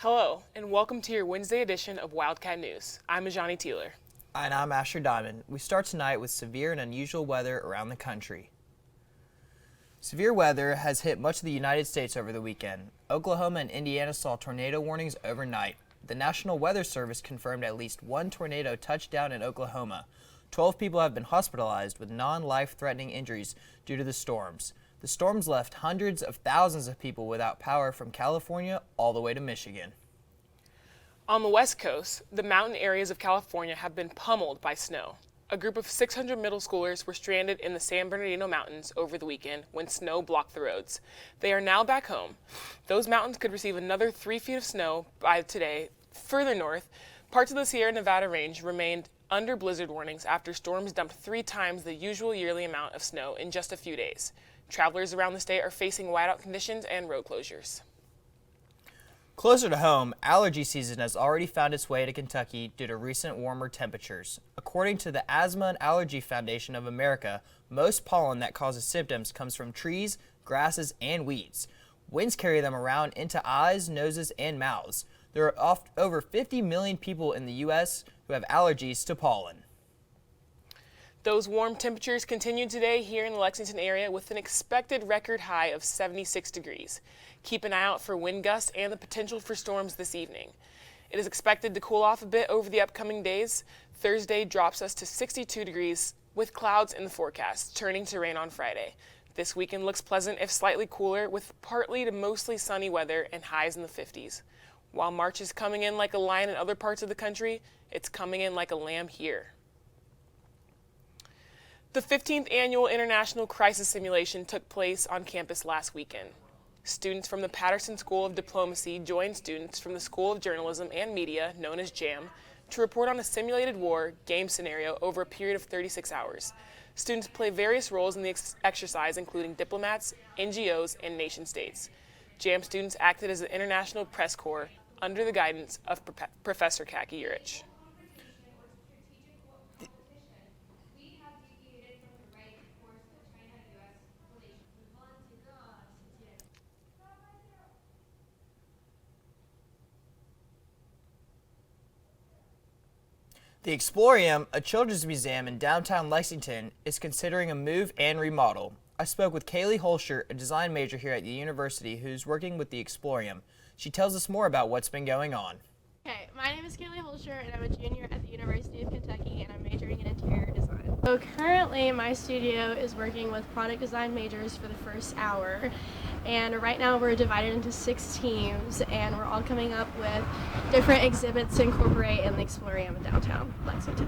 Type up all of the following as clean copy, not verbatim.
Hello, and welcome to your Wednesday edition of Wildcat News. I'm Ajani Teeler. And I'm Asher Diamond. We start tonight with severe and unusual weather around the country. Severe weather has hit much of the United States over the weekend. Oklahoma and Indiana saw tornado warnings overnight. The National Weather Service confirmed at least one tornado touched down in Oklahoma. 12 people have been hospitalized with non-life-threatening injuries due to the storms. The storms left hundreds of thousands of people without power from California all the way to Michigan. On the West Coast, the mountain areas of California have been pummeled by snow. A group of 600 middle schoolers were stranded in the San Bernardino Mountains over the weekend when snow blocked the roads. They are now back home. Those mountains could receive another 3 feet of snow by today. Further north, parts of the Sierra Nevada range remained under blizzard warnings after storms dumped 3 times the usual yearly amount of snow in just a few days. Travelers around the state are facing whiteout conditions and road closures. Closer to home, allergy season has already found its way to Kentucky due to recent warmer temperatures. According to the Asthma and Allergy Foundation of America, most pollen that causes symptoms comes from trees, grasses, and weeds. Winds carry them around into eyes, noses, and mouths. There are over 50 million people in the U.S. who have allergies to pollen. Those warm temperatures continued today here in the Lexington area with an expected record high of 76 degrees. Keep an eye out for wind gusts and the potential for storms this evening. It is expected to cool off a bit over the upcoming days. Thursday drops us to 62 degrees with clouds in the forecast, turning to rain on Friday. This weekend looks pleasant if slightly cooler with partly to mostly sunny weather and highs in the 50s. While March is coming in like a lion in other parts of the country, it's coming in like a lamb here. The 15th Annual International Crisis Simulation took place on campus last weekend. Students from the Patterson School of Diplomacy joined students from the School of Journalism and Media, known as JAM, to report on a simulated war game scenario over a period of 36 hours. Students play various roles in the exercise, including diplomats, NGOs, and nation-states. JAM students acted as the International Press Corps under the guidance of Professor Kaki Urich. The Explorium, a children's museum in downtown Lexington, is considering a move and remodel. I spoke with Kaylee Holscher, a design major here at the university who's working with the Explorium. She tells us more about what's been going on. Okay, my name is Kaylee Holscher, and I'm a junior at the University of Kentucky, and I'm majoring in interior design. So currently, my studio is working with product design majors for the first hour, and right now we're divided into 6 teams, and we're all coming up with different exhibits to incorporate in the Explorium in downtown Lexington.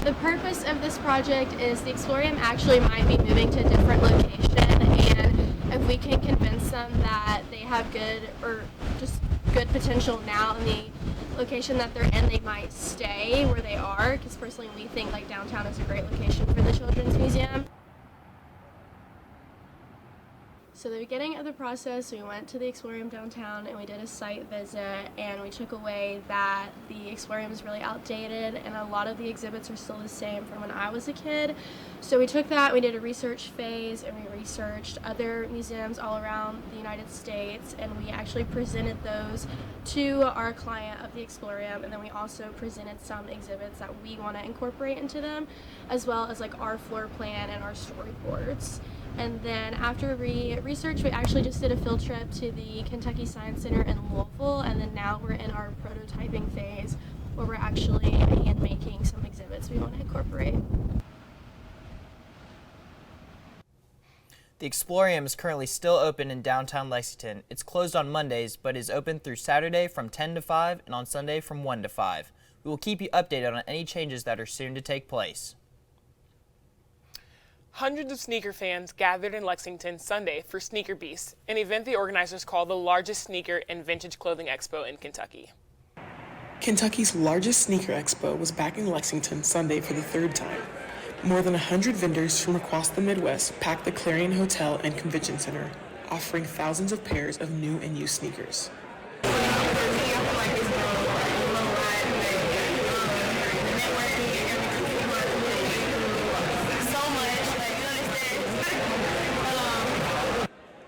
The purpose of this project is the Explorium actually might be moving to a different location, and if we can convince them that they have good or just good potential now in the location that they're in, they might stay where they are, because personally we think like downtown is a great location for the Children's Museum. So the beginning of the process, we went to the Explorium downtown and we did a site visit, and we took away that the Explorium is really outdated and a lot of the exhibits are still the same from when I was a kid. So we took that, we did a research phase, and we researched other museums all around the United States, and we actually presented those to our client of the Explorium, and then we also presented some exhibits that we want to incorporate into them, as well as like our floor plan and our storyboards. And then after research, we actually just did a field trip to the Kentucky Science Center in Louisville, and then now we're in our prototyping phase where we're actually hand making some exhibits we want to incorporate. The Explorium is currently still open in downtown Lexington. It's closed on Mondays, but is open through Saturday from 10 to 5 and on Sunday from 1 to 5. We will keep you updated on any changes that are soon to take place. Hundreds of sneaker fans gathered in Lexington Sunday for Sneaker Beast, an event the organizers call the largest sneaker and vintage clothing expo in Kentucky. Kentucky's largest sneaker expo was back in Lexington Sunday for the 3rd time. More than 100 vendors from across the Midwest packed the Clarion Hotel and Convention Center, offering thousands of pairs of new and used sneakers.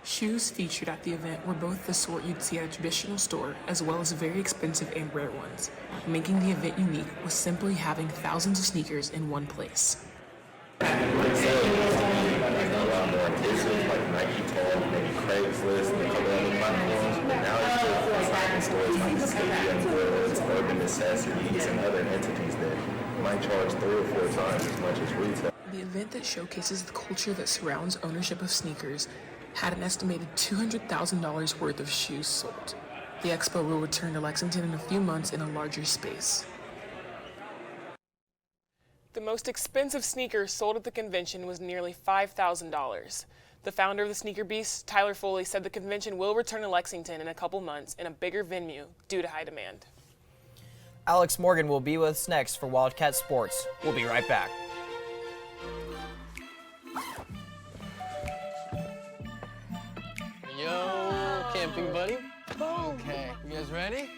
Shoes shoes featured at the event were both the sort you'd see at a traditional store, as well as very expensive and rare ones. Making the event unique was simply having thousands of sneakers in one place. A lot more inclusive, like Nike Talk, maybe Craigslist, and a couple other platforms. But now it's like stores like Stadium Goods, Urban Necessities, and other entities that might charge 3 or 4 times as much as retail. The event that showcases the culture that surrounds ownership of sneakers had an estimated $200,000 worth of shoes sold. The expo will return to Lexington in a few months in a larger space. The most expensive sneaker sold at the convention was nearly $5,000. The founder of the Sneaker Beast, Tyler Foley, said the convention will return to Lexington in a couple months in a bigger venue due to high demand. Alex Morgan will be with us next for Wildcat Sports. We'll be right back. Yo, camping buddy. Okay, you guys ready?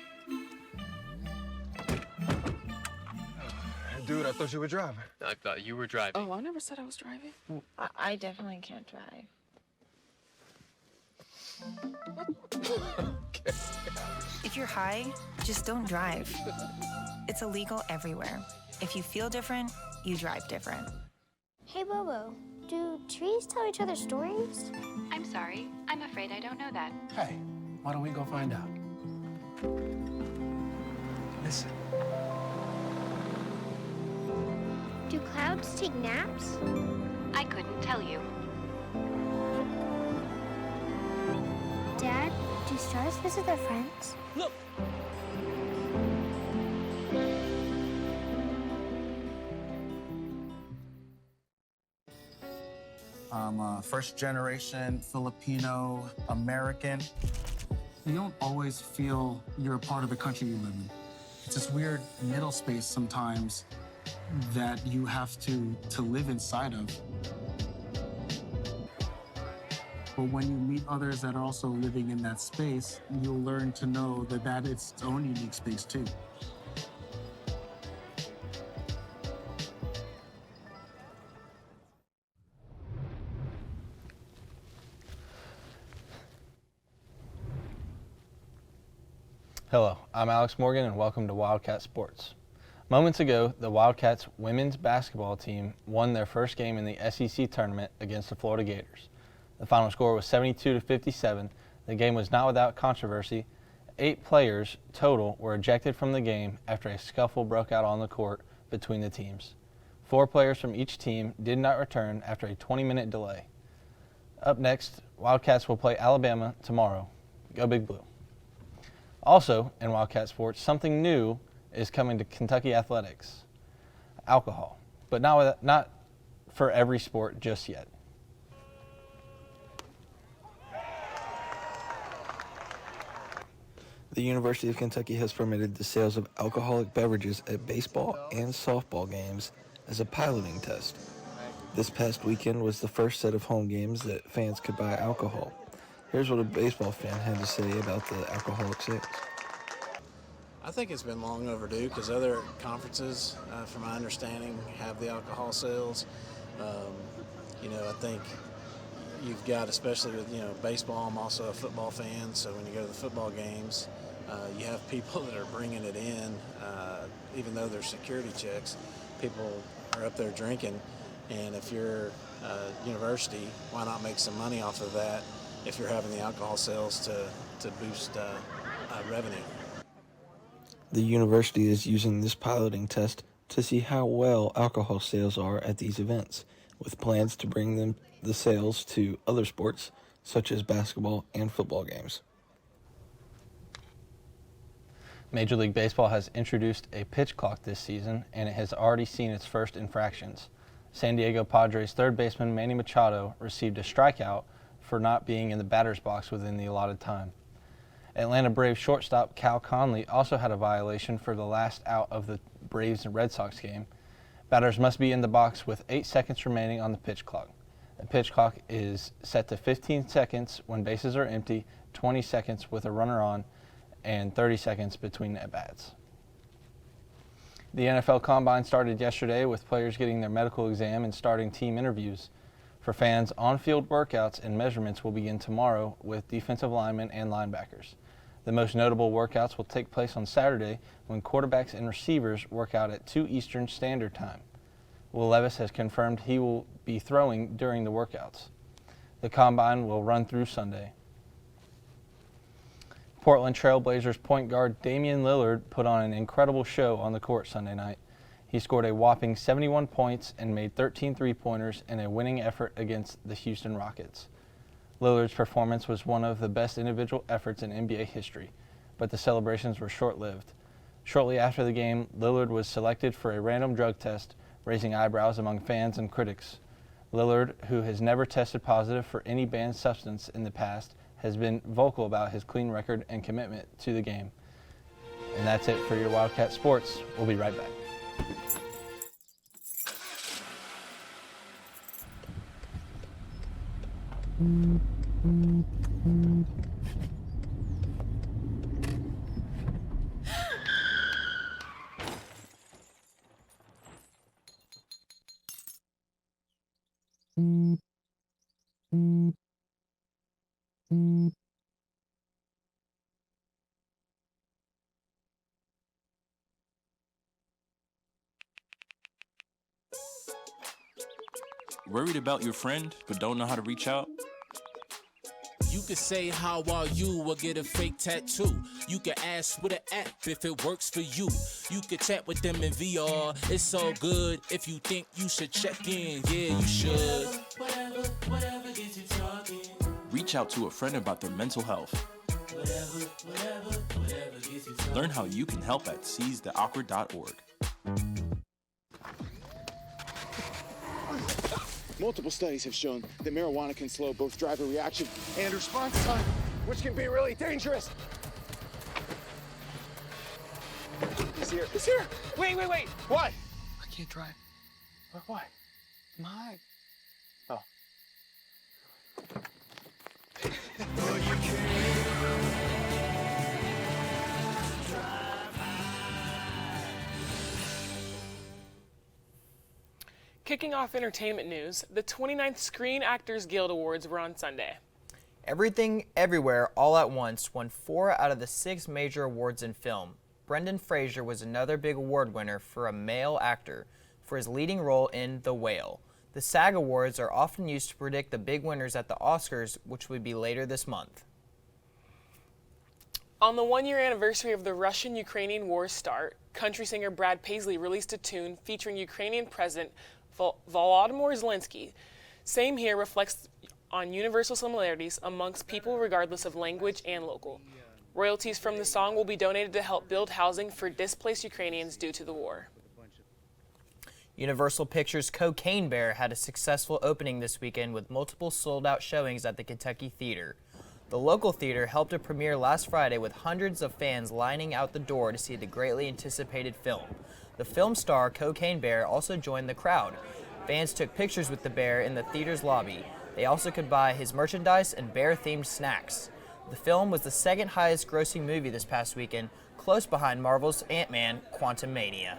Dude, I thought you were driving. I thought you were driving. Oh, I never said I was driving. I definitely can't drive. If you're high, just don't drive. It's illegal everywhere. If you feel different, you drive different. Hey, Bobo, do trees tell each other stories? I'm sorry. I'm afraid I don't know that. Hey, why don't we go find out? Listen. Do clouds take naps? I couldn't tell you. Dad, do stars visit their friends? Look. I'm a first-generation Filipino American. You don't always feel you're a part of the country you live in. It's this weird middle space sometimes that you have to live inside of. But when you meet others that are also living in that space, you'll learn to know that it's its own unique space too. Hello, I'm Alex Morgan and welcome to Wildcat Sports. Moments ago, the Wildcats women's basketball team won their first game in the SEC tournament against the Florida Gators. The final score was 72-57. The game was not without controversy. 8 players total were ejected from the game after a scuffle broke out on the court between the teams. 4 players from each team did not return after a 20-minute delay. Up next, Wildcats will play Alabama tomorrow. Go Big Blue. Also, in Wildcat Sports, something new is coming to Kentucky athletics: alcohol, but not for every sport just yet. The University of Kentucky has permitted the sales of alcoholic beverages at baseball and softball games as a piloting test. This past weekend was the first set of home games that fans could buy alcohol. Here's what a baseball fan had to say about the alcoholic sales. I think it's been long overdue because other conferences, from my understanding, have the alcohol sales. I think you've got, especially with, baseball, I'm also a football fan, so when you go to the football games, you have people that are bringing it in, even though there's security checks. People are up there drinking, and if you're a university, why not make some money off of that if you're having the alcohol sales to boost revenue? The university is using this piloting test to see how well alcohol sales are at these events, with plans to bring the sales to other sports, such as basketball and football games. Major League Baseball has introduced a pitch clock this season, and it has already seen its first infractions. San Diego Padres third baseman Manny Machado received a strikeout for not being in the batter's box within the allotted time. Atlanta Braves shortstop Cal Conley also had a violation for the last out of the Braves and Red Sox game. Batters must be in the box with 8 seconds remaining on the pitch clock. The pitch clock is set to 15 seconds when bases are empty, 20 seconds with a runner on, and 30 seconds between at-bats. The NFL Combine started yesterday with players getting their medical exam and starting team interviews. For fans, on-field workouts and measurements will begin tomorrow with defensive linemen and linebackers. The most notable workouts will take place on Saturday when quarterbacks and receivers work out at 2 Eastern Standard Time. Will Levis has confirmed he will be throwing during the workouts. The combine will run through Sunday. Portland Trail Blazers point guard Damian Lillard put on an incredible show on the court Sunday night. He scored a whopping 71 points and made 13 three-pointers in a winning effort against the Houston Rockets. Lillard's performance was one of the best individual efforts in NBA history, but the celebrations were short-lived. Shortly after the game, Lillard was selected for a random drug test, raising eyebrows among fans and critics. Lillard, who has never tested positive for any banned substance in the past, has been vocal about his clean record and commitment to the game. And that's it for your Wildcat Sports. We'll be right back. Worried about your friend but don't know how to reach out? You could say how are you or get a fake tattoo. You could ask with an app if it works for you. You could chat with them in VR. It's so good. If you think you should check in, yeah, you should. Whatever gets you talking. Reach out to a friend about their mental health. Whatever gets you talking. Learn how you can help at seizetheawkward.org. Multiple studies have shown that marijuana can slow both driver reaction and response time, which can be really dangerous. He's here. He's here. Wait. What? I can't drive. Why? My. Oh. Kicking off entertainment news, the 29th Screen Actors Guild Awards were on Sunday. Everything, Everywhere, All at Once won 4 out of the 6 major awards in film. Brendan Fraser was another big award winner for a male actor for his leading role in The Whale. The SAG Awards are often used to predict the big winners at the Oscars, which will be later this month. On the 1-year anniversary of the Russian-Ukrainian war's start, country singer Brad Paisley released a tune featuring Ukrainian President Volodymyr Zelensky. Same here reflects on universal similarities amongst people regardless of language and local. Royalties from the song will be donated to help build housing for displaced Ukrainians due to the war. Universal Pictures' Cocaine Bear had a successful opening this weekend with multiple sold-out showings at the Kentucky Theater. The local theater helped it premiere last Friday with hundreds of fans lining out the door to see the greatly anticipated film. The film star Cocaine Bear also joined the crowd. Fans took pictures with the bear in the theater's lobby. They also could buy his merchandise and bear-themed snacks. The film was the second highest grossing movie this past weekend, close behind Marvel's Ant-Man: Quantumania.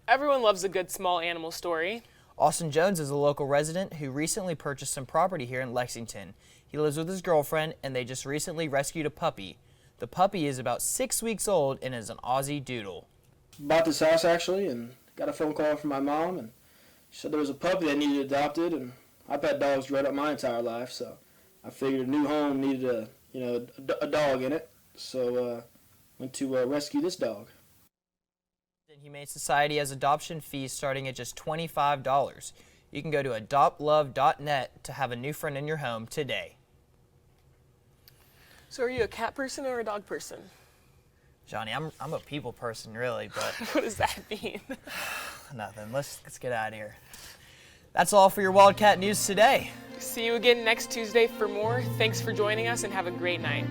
Everyone loves a good small animal story. Austin Jones is a local resident who recently purchased some property here in Lexington. He lives with his girlfriend and they just recently rescued a puppy. The puppy is about 6 weeks old and is an Aussie Doodle. Bought this house actually and got a phone call from my mom and she said there was a puppy that needed adopted, and I've had dogs right up my entire life, so I figured a new home needed a dog in it, so went to rescue this dog. The Humane Society has adoption fees starting at just $25. You can go to adoptlove.net to have a new friend in your home today. So are you a cat person or a dog person? Johnny, I'm a people person, really, but... What does that mean? Nothing. Let's get out of here. That's all for your Wildcat News today. See you again next Tuesday for more. Thanks for joining us and have a great night.